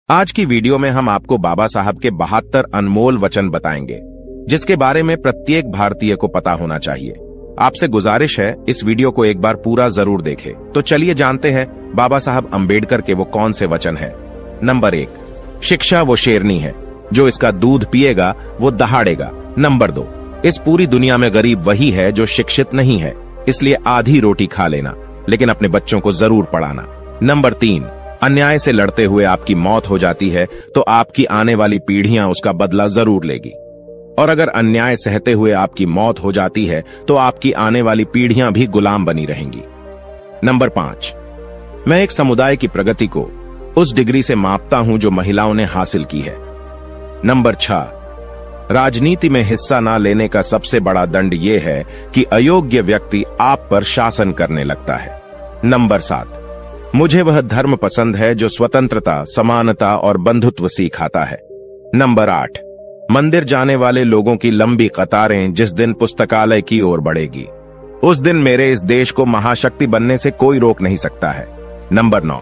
आज की वीडियो में हम आपको बाबा साहब के 72 अनमोल वचन बताएंगे, जिसके बारे में प्रत्येक भारतीय को पता होना चाहिए। आपसे गुजारिश है इस वीडियो को एक बार पूरा जरूर देखें। तो चलिए जानते हैं बाबा साहब अंबेडकर के वो कौन से वचन हैं। नंबर 1, शिक्षा वो शेरनी है, जो इसका दूध पिएगा वो दहाड़ेगा। नंबर 2, इस पूरी दुनिया में गरीब वही है जो शिक्षित नहीं है, इसलिए आधी रोटी खा लेना, लेकिन अपने बच्चों को जरूर पढ़ाना। नंबर 3, अन्याय से लड़ते हुए आपकी मौत हो जाती है तो आपकी आने वाली पीढ़ियां उसका बदला जरूर लेगी, और अगर अन्याय सहते हुए आपकी मौत हो जाती है तो आपकी आने वाली पीढ़ियां भी गुलाम बनी रहेंगी। नंबर 5, मैं एक समुदाय की प्रगति को उस डिग्री से मापता हूं जो महिलाओं ने हासिल की है। नंबर 6, राजनीति में हिस्सा न लेने का सबसे बड़ा दंड यह है कि अयोग्य व्यक्ति आप पर शासन करने लगता है। नंबर 7, मुझे वह धर्म पसंद है जो स्वतंत्रता, समानता और बंधुत्व सिखाता है। नंबर 8, मंदिर जाने वाले लोगों की लंबी कतारें जिस दिन पुस्तकालय की ओर बढ़ेगी, उस दिन मेरे इस देश को महाशक्ति बनने से कोई रोक नहीं सकता है। नंबर 9,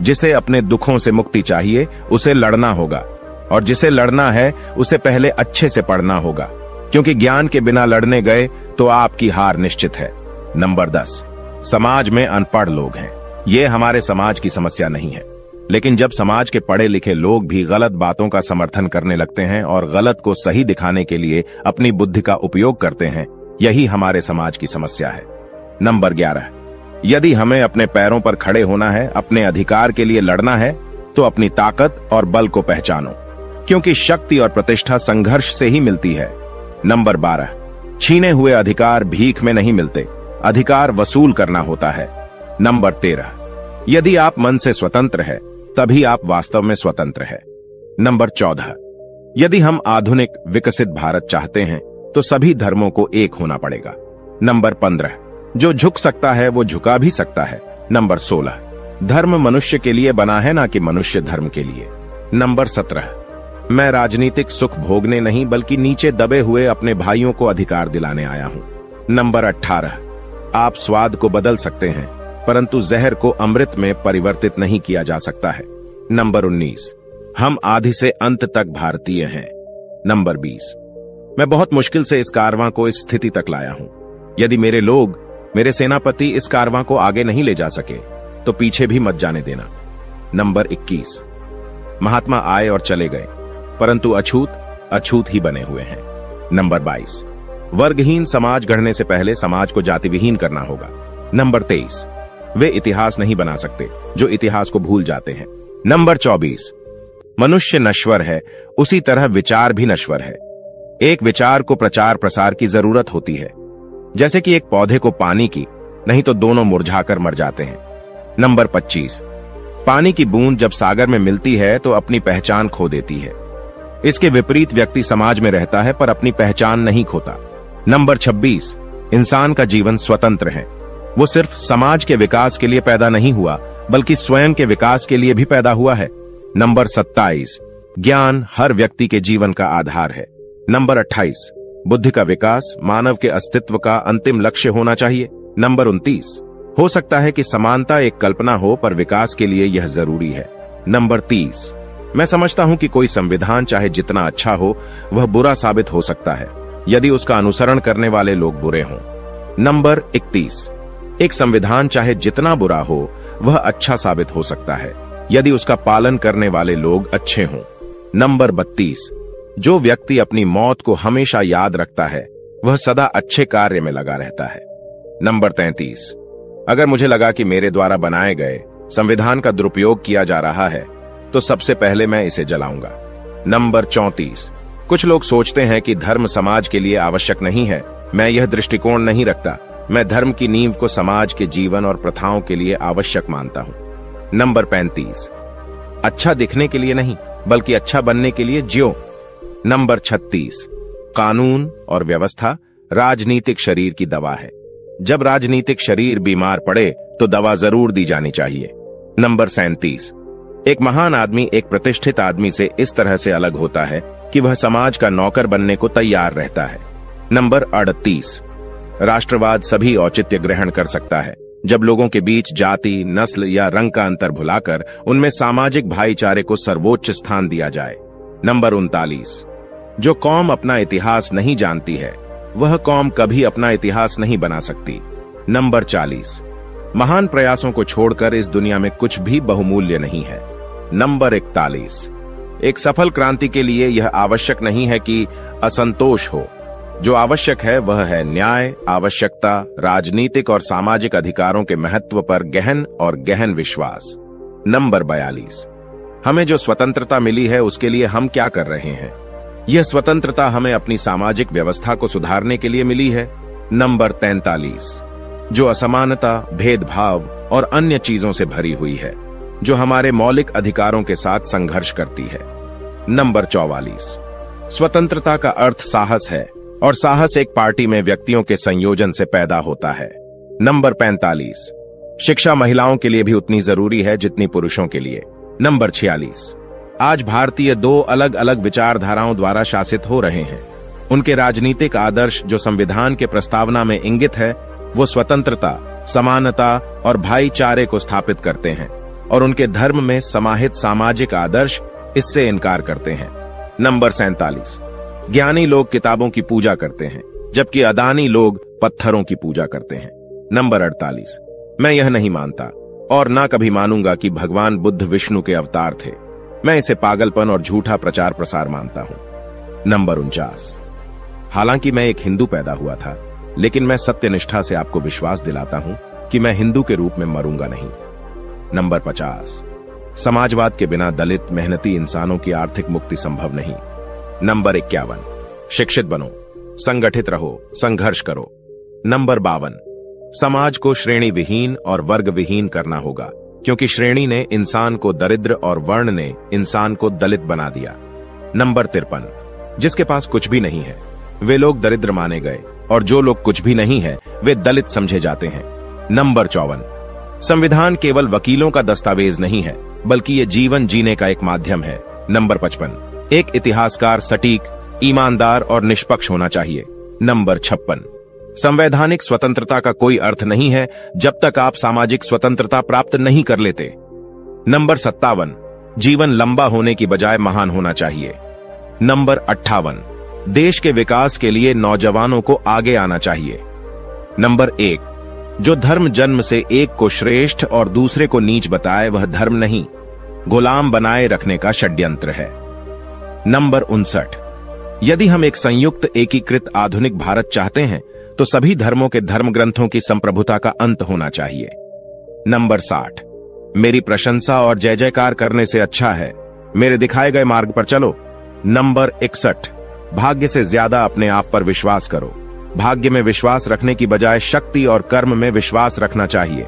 जिसे अपने दुखों से मुक्ति चाहिए उसे लड़ना होगा, और जिसे लड़ना है उसे पहले अच्छे से पढ़ना होगा, क्योंकि ज्ञान के बिना लड़ने गए तो आपकी हार निश्चित है। नंबर 10, समाज में अनपढ़ लोग हैं, ये हमारे समाज की समस्या नहीं है, लेकिन जब समाज के पढ़े लिखे लोग भी गलत बातों का समर्थन करने लगते हैं और गलत को सही दिखाने के लिए अपनी बुद्धि का उपयोग करते हैं, यही हमारे समाज की समस्या है। नंबर 11, यदि हमें अपने पैरों पर खड़े होना है, अपने अधिकार के लिए लड़ना है, तो अपनी ताकत और बल को पहचानो, क्योंकि शक्ति और प्रतिष्ठा संघर्ष से ही मिलती है। नंबर 12, छीने हुए अधिकार भीख में नहीं मिलते, अधिकार वसूल करना होता है। नंबर 13, यदि आप मन से स्वतंत्र है तभी आप वास्तव में स्वतंत्र है। नंबर 14, यदि हम आधुनिक विकसित भारत चाहते हैं तो सभी धर्मों को एक होना पड़ेगा। नंबर 15, जो झुक सकता है वो झुका भी सकता है। नंबर 16, धर्म मनुष्य के लिए बना है ना कि मनुष्य धर्म के लिए। नंबर 17, मैं राजनीतिक सुख भोगने नहीं बल्कि नीचे दबे हुए अपने भाइयों को अधिकार दिलाने आया हूं। नंबर 18, आप स्वाद को बदल सकते हैं परंतु जहर को अमृत में परिवर्तित नहीं किया जा सकता है। नंबर 19, हम आदि से अंत तक भारतीय हैं। नंबर 20, मैं बहुत मुश्किल से इस कारवां को इस स्थिति तक लाया हूं। यदि मेरे लोग, मेरे सेनापति इस कारवां को आगे नहीं ले जा सके तो पीछे भी मत जाने देना। नंबर 21, महात्मा आए और चले गए परंतु अछूत ही बने हुए हैं। नंबर 22, वर्गहीन समाज गढ़ने से पहले समाज को जातिविहीन करना होगा। नंबर 23, वे इतिहास नहीं बना सकते जो इतिहास को भूल जाते हैं। नंबर 24, मनुष्य नश्वर है, उसी तरह विचार भी नश्वर है। एक विचार को प्रचार प्रसार की जरूरत होती है, जैसे कि एक पौधे को पानी की, नहीं तो दोनों मुरझाकर मर जाते हैं। नंबर 25, पानी की बूंद जब सागर में मिलती है तो अपनी पहचान खो देती है। इसके विपरीत व्यक्ति समाज में रहता है पर अपनी पहचान नहीं खोता। नंबर 26, इंसान का जीवन स्वतंत्र है, वो सिर्फ समाज के विकास के लिए पैदा नहीं हुआ बल्कि स्वयं के विकास के लिए भी पैदा हुआ है। नंबर 27, ज्ञान हर व्यक्ति के जीवन का आधार है। नंबर 28, बुद्धि का विकास मानव के अस्तित्व का अंतिम लक्ष्य होना चाहिए। नंबर 29, हो सकता है कि समानता एक कल्पना हो पर विकास के लिए यह जरूरी है। नंबर 30, मैं समझता हूं कि कोई संविधान चाहे जितना अच्छा हो वह बुरा साबित हो सकता है यदि उसका अनुसरण करने वाले लोग बुरे हों। नंबर 31, एक संविधान चाहे जितना बुरा हो वह अच्छा साबित हो सकता है यदि उसका पालन करने वाले लोग अच्छे हों। नंबर 32, जो व्यक्ति अपनी मौत को हमेशा याद रखता है वह सदा अच्छे कार्य में लगा रहता है। नंबर 33, अगर मुझे लगा कि मेरे द्वारा बनाए गए संविधान का दुरुपयोग किया जा रहा है तो सबसे पहले मैं इसे जलाऊंगा। नंबर 34, कुछ लोग सोचते हैं कि धर्म समाज के लिए आवश्यक नहीं है। मैं यह दृष्टिकोण नहीं रखता। मैं धर्म की नींव को समाज के जीवन और प्रथाओं के लिए आवश्यक मानता हूं। नंबर 35, अच्छा दिखने के लिए नहीं बल्कि अच्छा बनने के लिए जियो। नंबर 36, कानून और व्यवस्था राजनीतिक शरीर की दवा है। जब राजनीतिक शरीर बीमार पड़े तो दवा जरूर दी जानी चाहिए। नंबर 37, एक महान आदमी एक प्रतिष्ठित आदमी से इस तरह से अलग होता है कि वह समाज का नौकर बनने को तैयार रहता है। नंबर 38, राष्ट्रवाद सभी औचित्य ग्रहण कर सकता है जब लोगों के बीच जाति, नस्ल या रंग का अंतर भुलाकर उनमें सामाजिक भाईचारे को सर्वोच्च स्थान दिया जाए। नंबर 39, जो कौम अपना इतिहास नहीं जानती है वह कौम कभी अपना इतिहास नहीं बना सकती। नंबर 40, महान प्रयासों को छोड़कर इस दुनिया में कुछ भी बहुमूल्य नहीं है। नंबर 41, एक सफल क्रांति के लिए यह आवश्यक नहीं है कि असंतोष हो, जो आवश्यक है वह है न्याय, आवश्यकता, राजनीतिक और सामाजिक अधिकारों के महत्व पर गहन विश्वास। नंबर 42, हमें जो स्वतंत्रता मिली है उसके लिए हम क्या कर रहे हैं? यह स्वतंत्रता हमें अपनी सामाजिक व्यवस्था को सुधारने के लिए मिली है। नंबर 43, जो असमानता, भेदभाव और अन्य चीजों से भरी हुई है, जो हमारे मौलिक अधिकारों के साथ संघर्ष करती है। नंबर 44, स्वतंत्रता का अर्थ साहस है और साहस एक पार्टी में व्यक्तियों के संयोजन से पैदा होता है। नंबर 45, शिक्षा महिलाओं के लिए भी उतनी जरूरी है जितनी पुरुषों के लिए। नंबर 46, आज भारतीय दो अलग अलग विचारधाराओं द्वारा शासित हो रहे हैं। उनके राजनीतिक आदर्श जो संविधान के प्रस्तावना में इंगित है वो स्वतंत्रता, समानता और भाईचारे को स्थापित करते हैं और उनके धर्म में समाहित सामाजिक आदर्श इससे इनकार करते हैं। नंबर 47, ज्ञानी लोग किताबों की पूजा करते हैं जबकि अदानी लोग पत्थरों की पूजा करते हैं। नंबर 48, मैं यह नहीं मानता और ना कभी मानूंगा कि भगवान बुद्ध विष्णु के अवतार थे। मैं इसे पागलपन और झूठा प्रचार प्रसार मानता हूं। नंबर 49, हालांकि मैं एक हिंदू पैदा हुआ था, लेकिन मैं सत्यनिष्ठा से आपको विश्वास दिलाता हूं कि मैं हिंदू के रूप में मरूंगा नहीं। नंबर 50, समाजवाद के बिना दलित मेहनती इंसानों की आर्थिक मुक्ति संभव नहीं। नंबर 51, शिक्षित बनो, संगठित रहो, संघर्ष करो। नंबर 52, समाज को श्रेणी विहीन और वर्ग विहीन करना होगा, क्योंकि श्रेणी ने इंसान को दरिद्र और वर्ण ने इंसान को दलित बना दिया। नंबर 53, जिसके पास कुछ भी नहीं है वे लोग दरिद्र माने गए और जो लोग कुछ भी नहीं है वे दलित समझे जाते हैं। नंबर 54, संविधान केवल वकीलों का दस्तावेज नहीं है बल्कि ये जीवन जीने का एक माध्यम है। नंबर 55, एक इतिहासकार सटीक, ईमानदार और निष्पक्ष होना चाहिए। नंबर 56, संवैधानिक स्वतंत्रता का कोई अर्थ नहीं है जब तक आप सामाजिक स्वतंत्रता प्राप्त नहीं कर लेते। नंबर 57, जीवन लंबा होने की बजाय महान होना चाहिए। नंबर 58, देश के विकास के लिए नौजवानों को आगे आना चाहिए। नंबर 1, जो धर्म जन्म से एक को श्रेष्ठ और दूसरे को नीच बताए वह धर्म नहीं, गुलाम बनाए रखने का षड्यंत्र है। नंबर 59, यदि हम एक संयुक्त एकीकृत आधुनिक भारत चाहते हैं तो सभी धर्मों के धर्म ग्रंथों की संप्रभुता का अंत होना चाहिए। नंबर 60, मेरी प्रशंसा और जय जयकार करने से अच्छा है मेरे दिखाए गए मार्ग पर चलो। नंबर 61, भाग्य से ज्यादा अपने आप पर विश्वास करो। भाग्य में विश्वास रखने की बजाय शक्ति और कर्म में विश्वास रखना चाहिए।